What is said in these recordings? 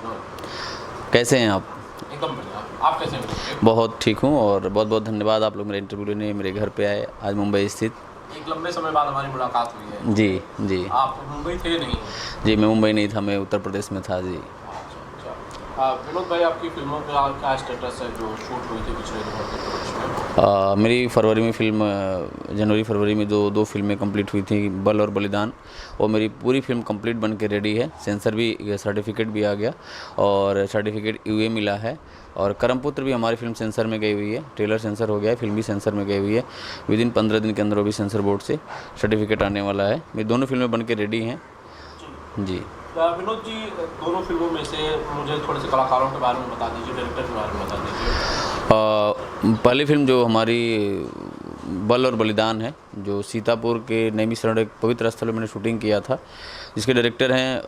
विनोद। कैसे हैं आप? एकदम बढ़िया। आप कैसे हैं विनोद? बहुत ठीक हूँ और बहुत बहुत धन्यवाद आप लोग मेरे इंटरव्यू लेने मेरे घर पे आए आज मुंबई स्थित। एक लंबे समय बाद हमारी मुलाकात हुई है। जी जी आप मुंबई थे नहीं? जी, मैं मुंबई नहीं था, मैं उत्तर प्रदेश में था जी। अच्छा अच्छा। विनोद भाई, आपकी फिल्मों का क्या स्टेटस है जो शूट हुई थी पिछले दिनों उत्तर प्रदेश में? मेरी फरवरी में फिल्म जनवरी फरवरी में जो दो फिल्में कंप्लीट हुई थी, बल और बलिदान, और मेरी पूरी फिल्म कंप्लीट बन के रेडी है। सेंसर भी सर्टिफिकेट भी आ गया और सर्टिफिकेट यूए मिला है। और करमपुत्र भी हमारी फिल्म सेंसर में गई हुई है, ट्रेलर सेंसर हो गया है, फिल्म भी सेंसर में गई हुई है। विदिन 15 दिन के अंदर वो भी सेंसर बोर्ड से सर्टिफिकेट आने वाला है। मेरी दोनों फिल्में बन के रेडी हैं जी। विनोद जी, दोनों फिल्मों में से मुझे थोड़े से कलाकारों के बारे में बता दीजिए, डायरेक्टर के बारे में बता दीजिए। पहली फिल्म जो हमारी बल और बलिदान है, जो सीतापुर के नैमिषारण्य एक पवित्र स्थल में मैंने शूटिंग किया था, जिसके डायरेक्टर हैं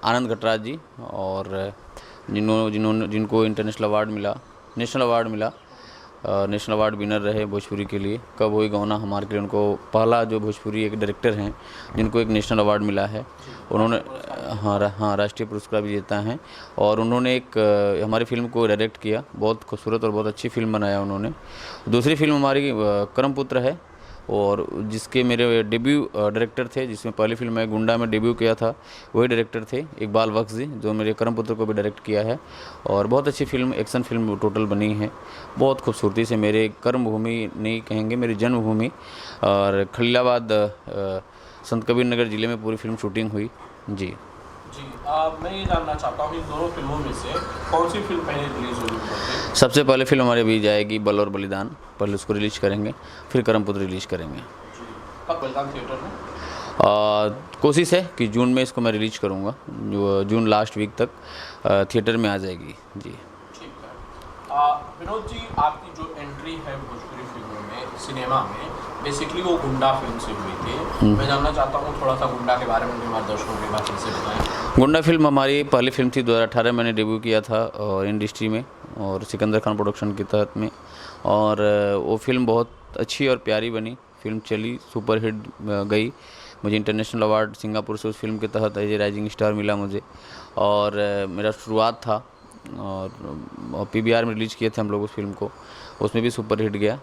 आनंद गटराज जी, और जिनको इंटरनेशनल अवार्ड मिला, नेशनल अवार्ड मिला, नेशनल अवार्ड विनर रहे भोजपुरी के लिए। कब होई गौना हमारे के लिए उनको पहला जो भोजपुरी एक डायरेक्टर हैं जिनको एक नेशनल अवार्ड मिला है। उन्होंने हाँ राष्ट्रीय पुरस्कार विजेता हैं, और उन्होंने एक हमारी फिल्म को डायरेक्ट किया। बहुत खूबसूरत और बहुत अच्छी फिल्म बनाया उन्होंने। दूसरी फिल्म हमारी करमपुत्र है, और जिसके मेरे डेब्यू डायरेक्टर थे, जिसमें पहली फिल्म मैं गुंडा में डेब्यू किया था, वही डायरेक्टर थे इकबाल बख्श जी, जो मेरे करमपुत्र को भी डायरेक्ट किया है। और बहुत अच्छी फिल्म, एक्शन फिल्म टोटल बनी है, बहुत खूबसूरती से। मेरे कर्मभूमि नहीं कहेंगे, मेरी जन्मभूमि और खलीलाबाद संत कबीर नगर ज़िले में पूरी फिल्म शूटिंग हुई जी। जी, मैं ये जानना चाहता हूँ इन दोनों फिल्मों में से कौन सी फिल्म पहले रिलीज होगी? सबसे पहले फिल्म हमारी अभी जाएगी बल और बलिदान, पहले उसको रिलीज करेंगे, फिर करमपुत्र रिलीज करेंगे। जी, कब बलिदान थिएटर में? कोशिश है कि जून में इसको मैं रिलीज करूँगा, जो जून लास्ट वीक तक थिएटर में आ जाएगी जी। ठीक है। विनोद जी, आपकी जो एंट्री है भोजपुरी फिल्मों में, सिनेमा में, बेसिकली वो गुंडा फिल्म से हुई थी। मैं जानना चाहता हूँ थोड़ा सा गुंडा के बारे में भी हमारे दर्शकों के बारे से बताएं। गुंडा फिल्म हमारी पहली फिल्म थी, 2018 मैंने डेब्यू किया था और इंडस्ट्री में, और सिकंदर खान प्रोडक्शन के तहत में। और वो फिल्म बहुत अच्छी और प्यारी बनी, फिल्म चली, सुपरहिट गई। मुझे इंटरनेशनल अवार्ड सिंगापुर से उस फिल्म के तहत एज ए राइजिंग स्टार मिला मुझे, और मेरा शुरुआत था। और पीवीआर में रिलीज़ किए थे हम लोग उस फिल्म को, उसमें भी सुपरहिट गया।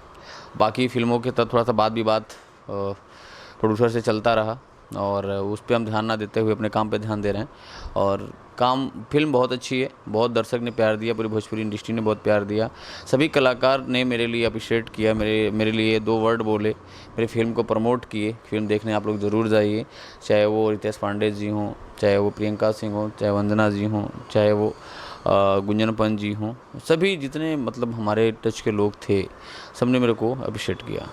बाकी फिल्मों के तहत थोड़ा सा बात विवाद प्रोड्यूसर से चलता रहा, और उस पर हम ध्यान ना देते हुए अपने काम पे ध्यान दे रहे हैं। और फिल्म बहुत अच्छी है, बहुत दर्शक ने प्यार दिया, पूरी भोजपुरी इंडस्ट्री ने बहुत प्यार दिया। सभी कलाकार ने मेरे लिए अप्रिशिएट किया, मेरे लिए 2 वर्ड बोले, मेरी फिल्म को प्रमोट किए। फिल्म देखने आप लोग ज़रूर जाइए, चाहे वो रितेश पांडे जी हों, चाहे वो प्रियंका सिंह हों, चाहे वंदना जी हों, चाहे वो गुंजन पंत जी हों, सभी जितने मतलब हमारे टच के लोग थे, सबने मेरे को अप्रिशिएट किया।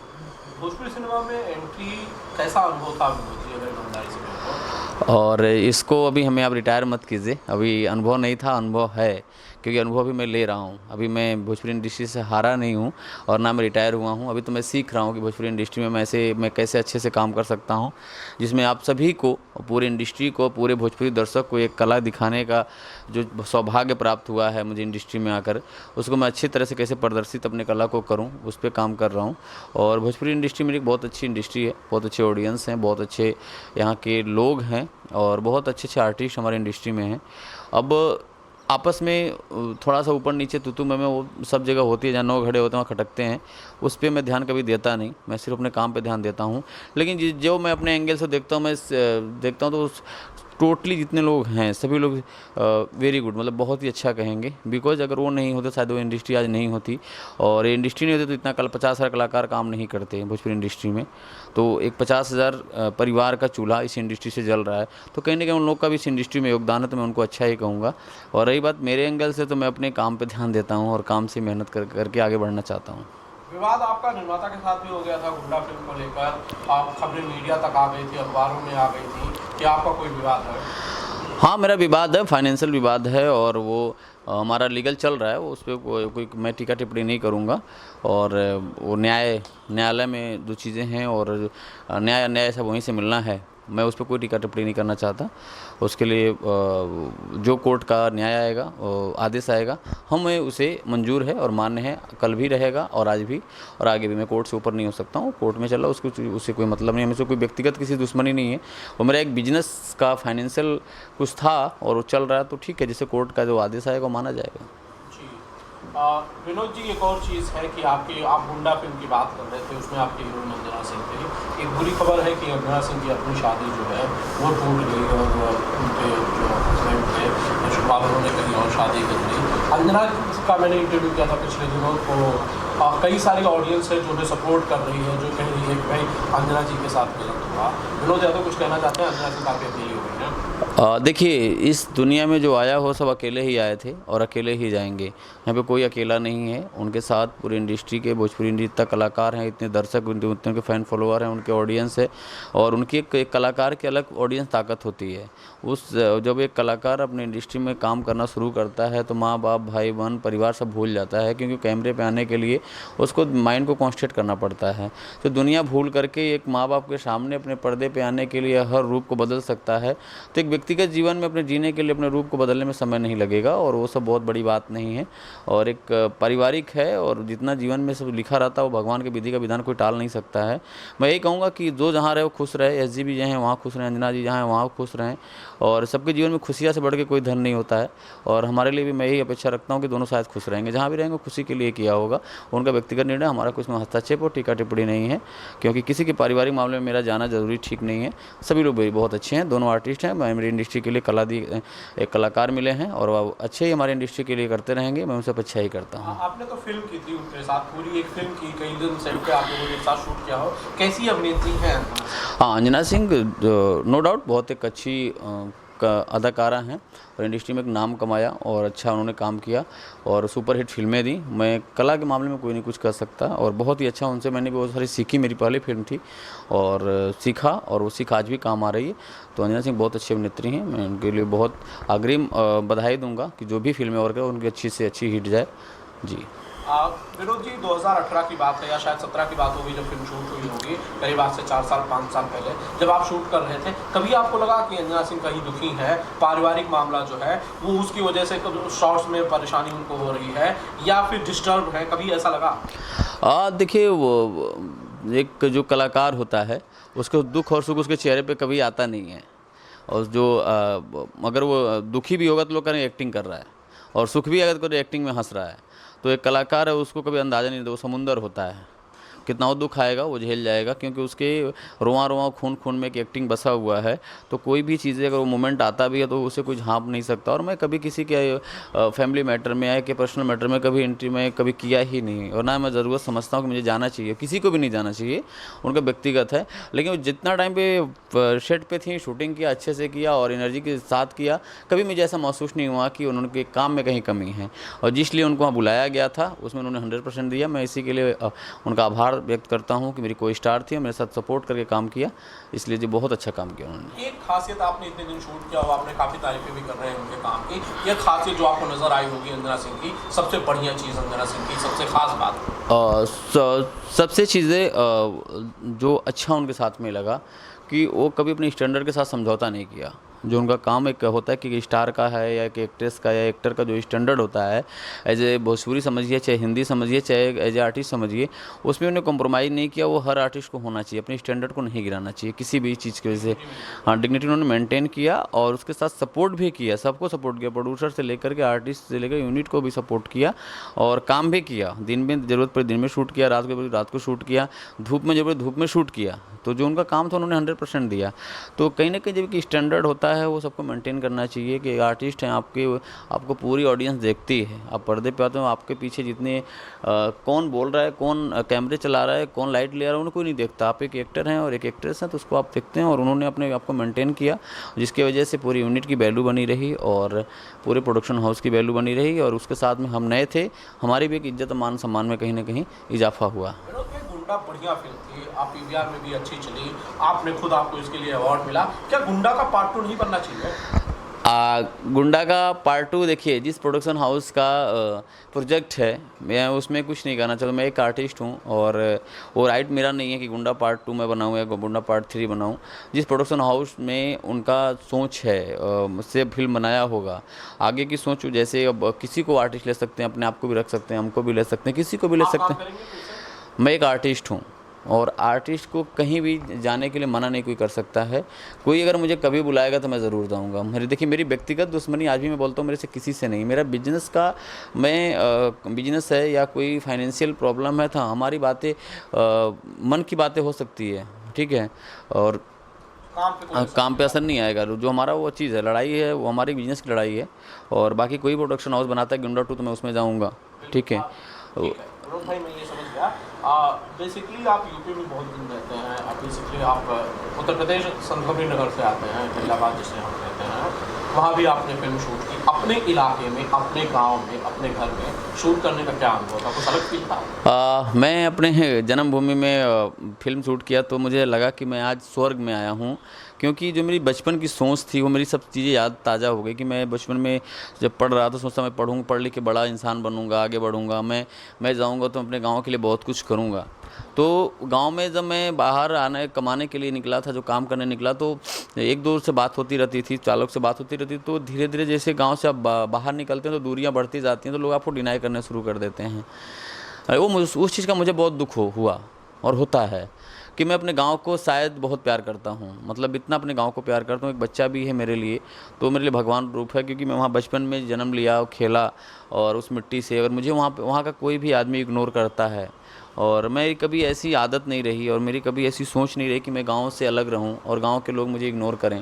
भोजपुरी सिनेमा में एंट्री कैसा अनुभव था विनोद जी, अगर ईमानदारी से कहें तो? और इसको अभी हमें आप रिटायर मत कीजिए, अभी अनुभव नहीं था, अनुभव है, क्योंकि अनुभव भी मैं ले रहा हूँ। अभी मैं भोजपुरी इंडस्ट्री से हारा नहीं हूँ और ना मैं रिटायर हुआ हूँ। अभी तो मैं सीख रहा हूँ कि भोजपुरी इंडस्ट्री में मैं कैसे अच्छे से काम कर सकता हूँ, जिसमें आप सभी को, पूरे इंडस्ट्री को, पूरे भोजपुरी दर्शक को एक कला दिखाने का जो सौभाग्य प्राप्त हुआ है मुझे इंडस्ट्री में आकर, उसको मैं अच्छी तरह से कैसे प्रदर्शित अपने कला को करूँ, उस पर काम कर रहा हूँ। और भोजपुरी इंडस्ट्री मेरी बहुत अच्छी इंडस्ट्री है, बहुत अच्छे ऑडियंस हैं, बहुत अच्छे यहाँ के लोग हैं, और बहुत अच्छे अच्छे आर्टिस्ट हमारे इंडस्ट्री में हैं। अब आपस में थोड़ा सा ऊपर नीचे तू मैं वो सब जगह होती है, जहाँ 9 घड़े होते हैं वहाँ खटकते हैं, उस पर मैं ध्यान कभी देता नहीं, मैं सिर्फ अपने काम पे ध्यान देता हूँ। लेकिन जो मैं अपने एंगल से देखता हूँ, मैं देखता हूँ तो टोटली जितने लोग हैं सभी लोग वेरी गुड, मतलब बहुत ही अच्छा कहेंगे। बिकॉज अगर वो नहीं होते शायद वो इंडस्ट्री आज नहीं होती, और ये इंडस्ट्री नहीं होती तो इतना 50,000 कलाकार काम नहीं करते भोजपुरी इंडस्ट्री में। तो एक 50,000 परिवार का चूल्हा इस इंडस्ट्री से जल रहा है, तो कहीं ना कहीं उन लोग का भी इस इंडस्ट्री में योगदान है, तो मैं उनको अच्छा ही कहूँगा। और रही बात मेरे एंगल से, तो मैं अपने काम पर ध्यान देता हूँ और काम से मेहनत करके आगे बढ़ना चाहता हूँ। विवाद आपका निर्माता के साथ भी हो गया था गुंडा फिल्म को लेकर, आप खबरें मीडिया तक आ गई थी, अखबारों में आ गई थी, क्या आपका कोई विवाद है? हाँ, मेरा विवाद है, फाइनेंशियल विवाद है, और वो हमारा लीगल चल रहा है, उस पर कोई मैं टीका टिप्पणी नहीं करूँगा। और वो न्यायालय में जो चीज़ें हैं, और न्याय सब वहीं से मिलना है, मैं उस पर कोई टीका टिप्पणी नहीं करना चाहता। उसके लिए जो कोर्ट का न्याय आएगा, आदेश आएगा, हमें उसे मंजूर है और मान्य है, कल भी रहेगा और आज भी और आगे भी। मैं कोर्ट से ऊपर नहीं हो सकता हूँ। कोर्ट में चला उससे कोई मतलब नहीं, हमें से कोई व्यक्तिगत किसी दुश्मनी नहीं है। वो मेरा एक बिजनेस का फाइनेंशियल कुछ था और वो चल रहा है, तो ठीक है, जैसे कोर्ट का जो आदेश आएगा वो माना जाएगा। विनोद जी, एक और चीज़ है कि आप गुंडा फिल्म की बात कर रहे थे, उसमें आपके हीरोइन अंजना सिंह थे। एक बुरी खबर है कि अंजना सिंह की अपनी शादी जो है वो टूट गई और उनके जो हस्बैंड थे शुरुआत उन्होंने कहीं और शादी कर ली। अंजना का मैंने इंटरव्यू किया था पिछले दिनों, तो कई सारी ऑडियंस है जो उन्हें सपोर्ट कर रही है, जो कह रही है कि भाई अंजना जी के साथ गलत हुआ। विनोद यादव कुछ कहना चाहते हैं? अंजना सिंह काफ़ी अकेली हो गई है। देखिए, इस दुनिया में जो आया हो सब अकेले ही आए थे और अकेले ही जाएंगे। यहाँ पे कोई अकेला नहीं है। उनके साथ पूरी इंडस्ट्री के, भोजपुरी इंडस्ट्री तक कलाकार हैं, इतने दर्शक, उनके फ़ैन फॉलोअर हैं, उनके ऑडियंस है। और उनकी एक कलाकार की अलग ऑडियंस ताकत होती है। जब एक कलाकार अपने इंडस्ट्री में काम करना शुरू करता है तो माँ बाप, भाई बहन, परिवार सब भूल जाता है, क्योंकि कैमरे पे आने के लिए उसको माइंड को कॉन्सेंट्रेट करना पड़ता है। तो दुनिया भूल करके एक माँ बाप के सामने अपने पर्दे पे आने के लिए हर रूप को बदल सकता है। तो एक व्यक्तिगत जीवन में अपने जीने के लिए अपने रूप को बदलने में समय नहीं लगेगा, और वो सब बहुत बड़ी बात नहीं है। और एक पारिवारिक है, और जितना जीवन में सब लिखा रहता है वो भगवान के विधि का विधान कोई टाल नहीं सकता है। मैं यही कहूँगा कि जो जहाँ रहे वो खुश रहे। एसजी भी जहाँ हैं वहाँ खुश रहें, अंजना जी जहाँ हैं वहाँ खुश रहें। और सबके जीवन में खुशियाँ से बढ़ के कोई धन नहीं होता है। और हमारे लिए भी मैं यही अपेक्षा रखता हूँ कि दोनों शायद खुश रहेंगे, जहाँ भी रहेंगे खुशी के लिए किया होगा। उनका व्यक्तिगत निर्णय, हमारा कुछ में हस्तक्षेप और टीका टिप्पणी नहीं है, क्योंकि किसी के पारिवारिक मामले में मेरा जाना जरूरी ठीक नहीं है। सभी लोग बहुत अच्छे हैं, दोनों आर्टिस्ट हैं। मैं मेरी इंडस्ट्री के लिए एक कलाकार मिले हैं और वो अच्छे ही हमारी इंडस्ट्री के लिए करते रहेंगे। मैं उनसे अच्छा ही करता हूँ। आपने तो फिल्म की थी उनके साथ, पूरी एक फिल्म की, कई दिन सेट पे आप लोगों के साथ शूट किया हो, कैसी अभिनेत्री हैं? हाँ, अंजना सिंह नो डाउट बहुत एक अच्छी अदाकारा हैं और इंडस्ट्री में एक नाम कमाया और अच्छा उन्होंने काम किया और सुपरहिट फिल्में दी। मैं कला के मामले में कोई नहीं कुछ कर सकता, और बहुत ही अच्छा उनसे मैंने बहुत सारी सीखी। मेरी पहली फिल्म थी और सीखा, और वो सीख आज भी काम आ रही है। तो अंजना सिंह बहुत अच्छी अभिनेत्री हैं। मैं उनके लिए बहुत अग्रिम बधाई दूंगा कि जो भी फिल्में और उनकी अच्छी से अच्छी हिट जाए। जी विनोद जी, 2018 की बात है या शायद 17 की बात होगी जब फिल्म शूट हुई होगी, करीब आज से 4 साल 5 साल पहले जब आप शूट कर रहे थे, कभी आपको लगा कि अंजना सिंह कहीं दुखी है, पारिवारिक मामला जो है वो उसकी वजह से शॉर्ट्स में परेशानी उनको हो रही है, या फिर डिस्टर्ब है, कभी ऐसा लगा? देखिए, वो एक जो कलाकार होता है उसको दुख और सुख उसके चेहरे पे कभी आता नहीं है। और जो अगर वो दुखी भी होगा तो लोग कहेंगे एक्टिंग कर रहा है, और सुख भी अगर कोई एक्टिंग में हंस रहा है। तो एक कलाकार है, उसको कभी अंदाज़ा नहीं, वो समुंदर होता है। कितना वो दुख आएगा वो झेल जाएगा, क्योंकि उसके रोआं रोआं खून खून में एक एक्टिंग बसा हुआ है। तो कोई भी चीज़ें अगर वो मोमेंट आता भी है तो उसे कुछ हाँप नहीं सकता। और मैं कभी किसी के फैमिली मैटर में या कि पर्सनल मैटर में कभी एंट्री में कभी किया ही नहीं, और ना मैं ज़रूरत समझता हूँ कि मुझे जाना चाहिए। किसी को भी नहीं जाना चाहिए, उनका व्यक्तिगत है। लेकिन वो जितना टाइम पे सेट पे थी, शूटिंग किया, अच्छे से किया और एनर्जी के साथ किया, कभी मुझे ऐसा महसूस नहीं हुआ कि उनके काम में कहीं कमी है। और जिसलिए उनको वहाँ बुलाया गया था उसमें उन्होंने 100% दिया। मैं इसी के लिए उनका आभार व्यक्त करता हूं कि मेरी कोई स्टार थी और मेरे साथ सपोर्ट करके काम किया, इसलिए जो बहुत अच्छा काम किया उन्होंने। एक खासियत आपने इतने दिन शूट किया हो, आपने काफ़ी तारीफें भी कर रहे हैं उनके काम की, एक खासियत जो आपको नज़र आई होगी अंजना सिंह की, सबसे बढ़िया चीज़ अंजना सिंह की, सबसे खास बात? सबसे चीज़ें जो अच्छा उनके साथ में लगा कि वो कभी अपने स्टैंडर्ड के साथ समझौता नहीं किया। जो उनका काम एक होता है कि स्टार का है या एक एक्ट्रेस का या एक्टर का जो स्टैंडर्ड होता है, एज ए भोजपुरी समझिए, चाहे हिंदी समझिए, चाहे एज ए आर्टिस्ट समझिए, उसमें उन्हें कॉम्प्रोमाइज़ नहीं किया। वो हर आर्टिस्ट को होना चाहिए, अपने स्टैंडर्ड को नहीं गिराना चाहिए किसी भी चीज़ की वजह से। हाँ, डिग्निटी उन्होंने मेंटेन किया और उसके साथ सपोर्ट भी किया, सबको सपोर्ट किया, प्रोड्यूसर से लेकर के आर्टिस्ट से लेकर यूनिट को भी सपोर्ट किया और काम भी किया। दिन में ज़रूरत पड़ी दिन में शूट किया, रात को रात को शूट किया, धूप में ज़रूरत धूप में शूट किया। तो जो उनका काम था उन्होंने 100% दिया। तो कहीं ना कहीं जब कि स्टैंडर्ड होता है वो सबको मेंटेन करना चाहिए कि आर्टिस्ट हैं आपको पूरी ऑडियंस देखती है। आप पर्दे पे आते हो, आपके पीछे जितने कौन बोल रहा है, कौन कैमरे चला रहा है, कौन लाइट ले रहा है, उनको नहीं देखता। आप एक एक्टर हैं और एक एक्ट्रेस हैं, तो उसको आप देखते हैं। और उन्होंने अपने आप को मेंटेन किया, जिसकी वजह से पूरी यूनिट की वैल्यू बनी रही और पूरे प्रोडक्शन हाउस की वैल्यू बनी रही। और उसके साथ में हम नए थे, हमारी भी एक इज्जत मान सम्मान में कहीं ना कहीं इजाफा हुआ। गुंडा बढ़िया फिल्म थी, आप पीवीआर में भी अच्छी चली, आपने खुद आपको इसके लिए अवार्ड मिला, क्या गुंडा का पार्ट 2 नहीं बनना चाहिए? गुंडा का पार्ट 2 देखिए, जिस प्रोडक्शन हाउस का प्रोजेक्ट है, मैं उसमें कुछ नहीं कहना चाहता। मैं एक आर्टिस्ट हूँ और वो राइट मेरा नहीं है कि गुंडा पार्ट 2 मैं बनाऊँ या गुंडा पार्ट 3 बनाऊँ। जिस प्रोडक्शन हाउस में उनका सोच है, मुझसे फिल्म बनाया होगा, आगे की सोच जैसे अब किसी को आर्टिस्ट ले सकते हैं, अपने आप को भी रख सकते हैं, हमको भी ले सकते हैं, किसी को भी ले आप सकते काम हैं। करेंगे फिर से? मैं एक आर्टिस्ट हूँ और आर्टिस्ट को कहीं भी जाने के लिए मना नहीं कोई कर सकता है। कोई अगर मुझे कभी बुलाएगा तो मैं ज़रूर जाऊँगा। मेरी व्यक्तिगत दुश्मनी आज भी मैं बोलता हूँ मेरे से किसी से नहीं। मेरा बिजनेस का बिजनेस है या कोई फाइनेंशियल प्रॉब्लम है तो हमारी बातें मन की बातें हो सकती है, ठीक है, और काम पे कोई काम पे असर नहीं आएगा। जो हमारा वो चीज़ है, लड़ाई है, वो हमारी बिजनेस की लड़ाई है। और बाकी कोई प्रोडक्शन हाउस बनाता है गुंडा 2 तो मैं उसमें जाऊँगा, ठीक है। ठीक है विनोद भाई, मैं ये समझ गया। बेसिकली आप यूपी में बहुत दिन रहते हैं, आप बेसिकली आप उत्तर प्रदेश संतकबीर नगर से आते हैं, फरीदाबाद जिससे हम रहते हैं, वहाँ भी आपने फिल्म शूट की। अपने इलाके में, अपने गांव में, अपने घर में शूट करने का क्या अनुभव था? कुछ अलग फील था? मैं अपने जन्मभूमि में फिल्म शूट किया तो मुझे लगा कि मैं आज स्वर्ग में आया हूँ, क्योंकि जो मेरी बचपन की सोच थी वो मेरी सब चीज़ें याद ताज़ा हो गई। कि मैं बचपन में जब पढ़ रहा था सोचता मैं पढ़ लिख के बड़ा इंसान बनूंगा, आगे बढ़ूंगा, मैं जाऊंगा तो अपने गांव के लिए बहुत कुछ करूंगा। तो गांव में जब मैं बाहर आने कमाने के लिए निकला था, जो काम करने निकला, तो एक दो से बात होती रहती थी, चालक से बात होती रहती, तो धीरे धीरे जैसे गांव से आप बाहर निकलते हैं तो दूरियां बढ़ती जाती हैं, तो लोग आपको डिनाई करने शुरू कर देते हैं। उस चीज़ का मुझे बहुत दुख हुआ और होता है कि मैं अपने गांव को शायद बहुत प्यार करता हूं, मतलब इतना अपने गांव को प्यार करता हूं। एक बच्चा भी है मेरे लिए, तो मेरे लिए भगवान रूप है, क्योंकि मैं वहां बचपन में जन्म लिया और खेला और उस मिट्टी से। अगर मुझे वहाँ का कोई भी आदमी इग्नोर करता है, और मैं कभी ऐसी आदत नहीं रही और मेरी कभी ऐसी सोच नहीं रही कि मैं गांव से अलग रहूं और गांव के लोग मुझे इग्नोर करें।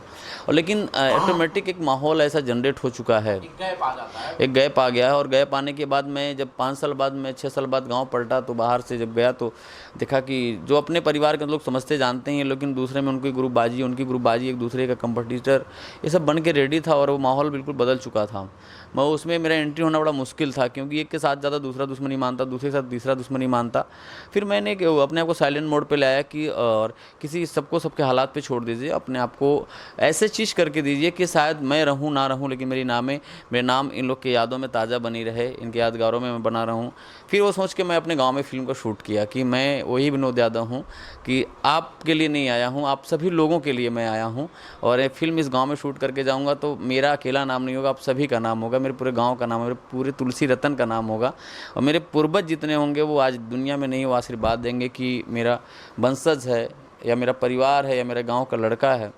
और लेकिन ऑटोमेटिक एक माहौल ऐसा जनरेट हो चुका है, एक गैप आ जाता है। एक गैप आ गया है। और गैप आने के बाद मैं जब 5 साल बाद, मैं 6 साल बाद गांव पलटा, तो बाहर से जब गया तो देखा कि जो अपने परिवार के लोग समझते जानते हैं, लेकिन दूसरे में उनकी ग्रुपबाजी, एक दूसरे का कंपटीटर, ये सब बन के रेडी था और वो माहौल बिल्कुल बदल चुका था। मैं उसमें मेरा एंट्री होना बड़ा मुश्किल था, क्योंकि एक के साथ ज़्यादा दूसरा दुश्मनी मानता, दूसरे के साथ तीसरा दुश्मनी मानता। फिर मैंने अपने आप को साइलेंट मोड पे लाया कि और किसी सबको सबके हालात पे छोड़ दीजिए, अपने आप को ऐसे चीज़ करके दीजिए कि शायद मैं रहूं ना रहूं, लेकिन मेरे नाम इन लोग के यादों में ताज़ा बनी रहे, इनके यादगारों में मैं बना रहूं। फिर वो सोच के मैं अपने गांव में फ़िल्म का शूट किया कि मैं वही विनोद यादव हूं, कि आपके लिए नहीं आया हूं, आप सभी लोगों के लिए मैं आया हूं। और ये फिल्म इस गांव में शूट करके जाऊंगा तो मेरा अकेला नाम नहीं होगा, आप सभी का नाम होगा, मेरे पूरे गांव का नाम, मेरे पूरे तुलसी रतन का नाम होगा। और मेरे पूर्वज जितने होंगे वो आज दुनिया में नहीं, वो आशीर्वाद देंगे कि मेरा वंशज है या मेरा परिवार है या मेरे गांव का लड़का है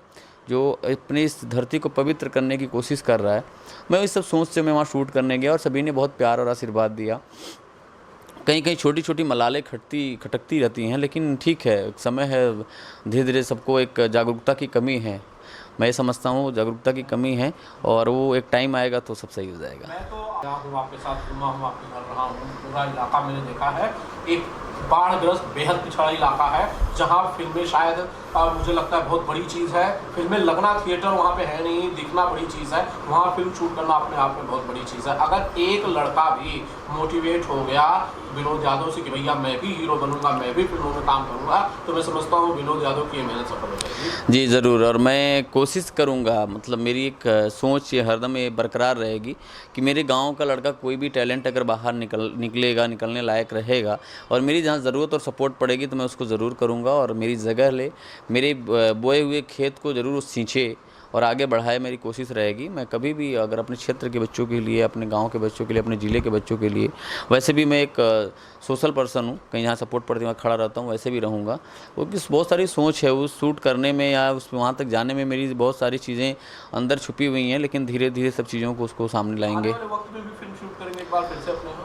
जो अपनी इस धरती को पवित्र करने की कोशिश कर रहा है। मैं इस सब सोच से मैं वहाँ शूट करने गया और सभी ने बहुत प्यार और आशीर्वाद दिया। कहीं कहीं छोटी छोटी मलालें खटकती रहती हैं, लेकिन ठीक है, एक समय है, धीरे धीरे सबको एक जागरूकता की कमी है। मैं ये समझता हूँ जागरूकता की कमी है और वो एक टाइम आएगा तो सब सही हो जाएगा। मैं तो आया हूँ आपके साथ, घूमा हूँ, आपके घर रहा हूँ, पूरा इलाका मैंने देखा है। एक बाढ़ग्रस्त बेहद पिछड़ा इलाका है जहाँ फिल्में शायद मुझे लगता है बहुत बड़ी चीज़ है। फिल्में लगना थिएटर वहाँ पे है नहीं, दिखना बड़ी चीज़ है, वहाँ फिल्म शूट करना अपने आप में बहुत बड़ी चीज़ है। अगर एक लड़का भी मोटिवेट हो गया विनोद यादव से कि भैया मैं भी हीरो बनूंगा, मैं भी फिल्मों में काम करूंगा, तो मैं समझता हूँ विनोद यादव की ये मेहनत सफल हो जाएगी। जी ज़रूर, और मैं कोशिश करूँगा, मतलब मेरी एक सोच ये हरदम ये बरकरार रहेगी कि मेरे गांव का लड़का कोई भी टैलेंट अगर बाहर निकलने लायक रहेगा और मेरी जहाँ ज़रूरत और सपोर्ट पड़ेगी तो मैं उसको ज़रूर करूँगा। और मेरी जगह ले, मेरे बोए हुए खेत को ज़रूर सींचे और आगे बढ़ाए, मेरी कोशिश रहेगी। मैं कभी भी अगर अपने क्षेत्र के बच्चों के लिए, अपने गांव के बच्चों के लिए, अपने ज़िले के बच्चों के लिए, वैसे भी मैं एक सोशल पर्सन हूँ, कहीं जहाँ सपोर्ट पड़ती है वहाँ खड़ा रहता हूँ, वैसे भी रहूँगा। वो बहुत सारी सोच है उस शूट करने में या उस वहाँ तक जाने में, मेरी बहुत सारी चीज़ें अंदर छुपी हुई हैं, लेकिन धीरे धीरे सब चीज़ों को उसको सामने लाएंगे।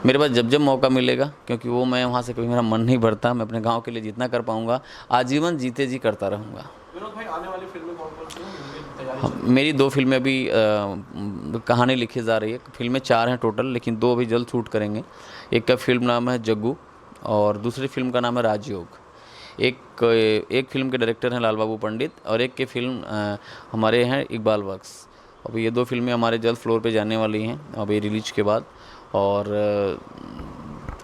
मेरे पास जब मौका मिलेगा, क्योंकि वो मैं वहाँ से कभी मेरा मन नहीं भरता, मैं अपने गाँव के लिए जितना कर पाऊँगा आजीवन जीते जी करता रहूँगा। विनोद भाई, आने वाली फिल्में कौन-कौन सी हैं? मेरी 2 फिल्में अभी कहानी लिखी जा रही है। फिल्में 4 हैं टोटल, लेकिन 2 अभी जल्द शूट करेंगे। एक का फिल्म नाम है जग्गू और दूसरी फिल्म का नाम है राजयोग। एक फिल्म के डायरेक्टर हैं लाल बाबू पंडित और एक के फिल्म हमारे हैं इकबाल वर्क्स। अभी ये 2 फिल्में हमारे जल्द फ्लोर पे जाने वाली हैं अभी रिलीज के बाद, और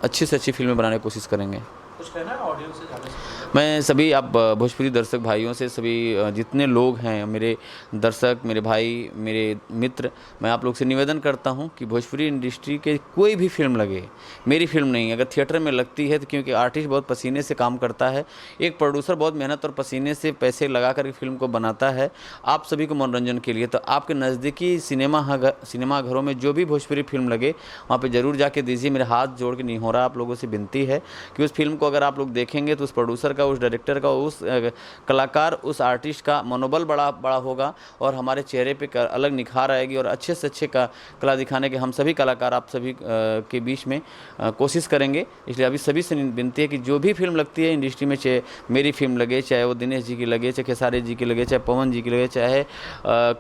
अच्छी से अच्छी फिल्में बनाने की कोशिश करेंगे। कुछ कहना है ऑडियंस से जाने से पहले? मैं सभी आप भोजपुरी दर्शक भाइयों से, सभी जितने लोग हैं मेरे दर्शक, मेरे भाई, मेरे मित्र, मैं आप लोग से निवेदन करता हूं कि भोजपुरी इंडस्ट्री के कोई भी फिल्म लगे, मेरी फिल्म नहीं, अगर थिएटर में लगती है तो क्योंकि आर्टिस्ट बहुत पसीने से काम करता है, एक प्रोड्यूसर बहुत मेहनत और पसीने से पैसे लगा कर फिल्म को बनाता है आप सभी को मनोरंजन के लिए। तो आपके नज़दीकी सिनेमा घरों में जो भी भोजपुरी फिल्म लगे वहाँ पे ज़रूर जाके दीजिए। मेरे हाथ जोड़ के निहोरा आप लोगों से विनती है कि उस फिल्म को अगर आप लोग देखेंगे तो उस प्रोड्यूसर का, उस डायरेक्टर का, उस कलाकार, उस आर्टिस्ट का मनोबल बड़ा होगा और हमारे चेहरे पे अलग निखार आएगी और अच्छे से अच्छे कला दिखाने के हम सभी कलाकार आप सभी के बीच में कोशिश करेंगे। इसलिए अभी सभी से विनती है कि जो भी फिल्म लगती है इंडस्ट्री में, चाहे मेरी फिल्म लगे, चाहे वो दिनेश जी की लगे, चाहे खेसारी जी की लगे, चाहे पवन जी की लगे, चाहे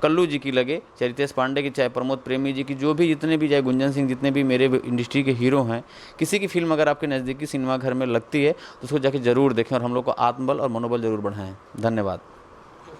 कल्लू जी की लगे, चाहे रितेश पांडे की, चाहे प्रमोद प्रेमी जी की, जो भी जितने भी, चाहे गुंजन सिंह, जितने भी मेरे इंडस्ट्री के हीरो हैं, किसी की फिल्म अगर आपके नज़दीकी सिनेमा घर में लगती है तो उसको जाके ज़रूर देखें और हम लोग को आत्मबल और मनोबल ज़रूर बढ़ाएं। धन्यवाद।